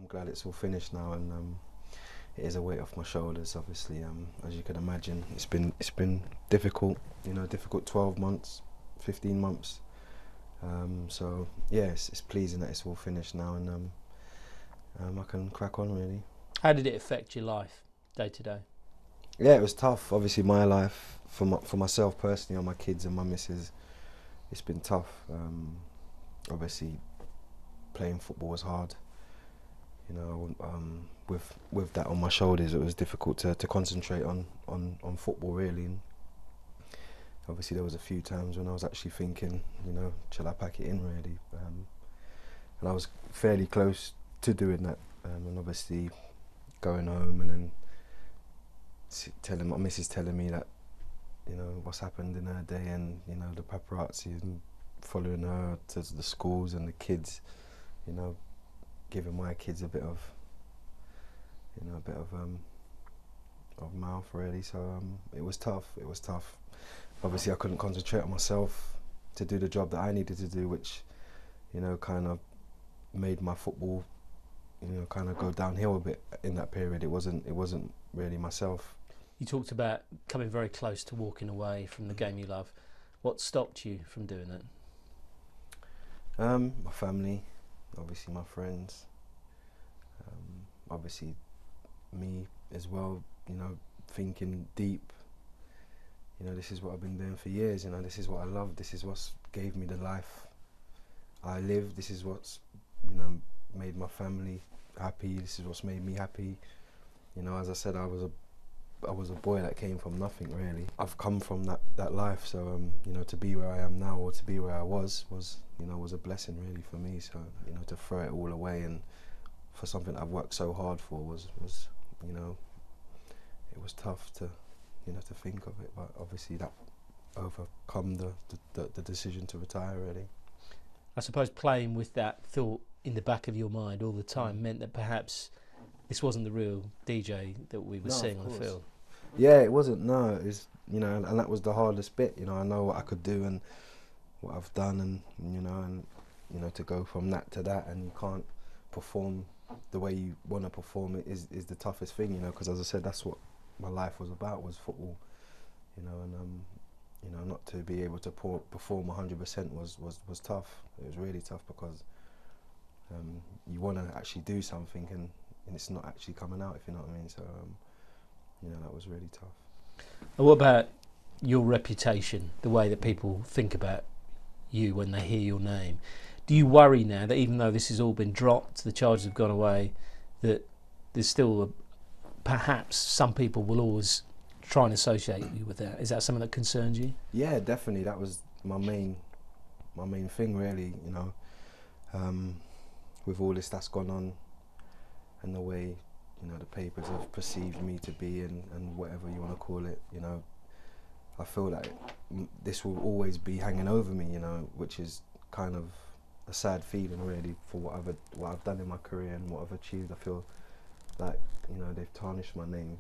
glad it's all finished now, and it is a weight off my shoulders. Obviously, as you can imagine, it's been difficult. You know, difficult 12 months, 15 months. So yeah, it's pleasing that it's all finished now, and I can crack on really. How did it affect your life, day to day? Yeah, it was tough. Obviously, my life for myself personally, and my kids and my missus, it's been tough. Obviously, playing football was hard. You know, with that on my shoulders, it was difficult to concentrate on football really. And obviously, there was a few times when I was actually thinking, you know, shall I pack it in really? And I was fairly close to doing that. And obviously, going home and then telling my missus telling me that, you know, what's happened in her day, and you know, the paparazzi and following her to the schools and the kids, you know, giving my kids a bit of, you know, of mouth really. So it was tough. It was tough. Obviously, I couldn't concentrate on myself to do the job that I needed to do, which, you know, kind of made my football, you know, kind of go downhill a bit in that period. It wasn't really myself. You talked about coming very close to walking away from the game you love. What stopped you from doing that? My family, obviously my friends, obviously me as well, you know, thinking deep, you know, this is what I've been doing for years, you know, this is what I love, this is what's gave me the life I live, this is what's, you know, made my family happy, this is what's made me happy. You know, as I said, I was a boy that came from nothing really. I've come from that life, so you know, to be where I am now, or to be where I was you know, was a blessing really for me. So, you know, to throw it all away and for something I've worked so hard for was you know, it was tough to, you know, to think of it, but obviously that overcome the decision to retire really. I suppose playing with that thought in the back of your mind all the time meant that perhaps this wasn't the real DJ that we were seeing on the field. Yeah, it wasn't. No, it's, you know, and that was the hardest bit. You know, I know what I could do and what I've done, and you know, to go from that to that, and you can't perform the way you want to perform it is the toughest thing. You know, because as I said, that's what my life was about, was football. You know, and you know, not to be able to perform 100% was tough. It was really tough because you want to actually do something and it's not actually coming out, if you know what I mean. So, you know, that was really tough. And what about your reputation, the way that people think about you when they hear your name? Do you worry now that even though this has all been dropped, the charges have gone away, that there's still perhaps some people will always try and associate you with that? Is that something that concerns you? Yeah, definitely. That was my main thing really, you know, with all this that's gone on, and the way, you know, the papers have perceived me to be, and whatever you want to call it, you know, I feel like this will always be hanging over me, you know, which is kind of a sad feeling really for what I've done in my career and what I've achieved. I feel like, you know, they've tarnished my name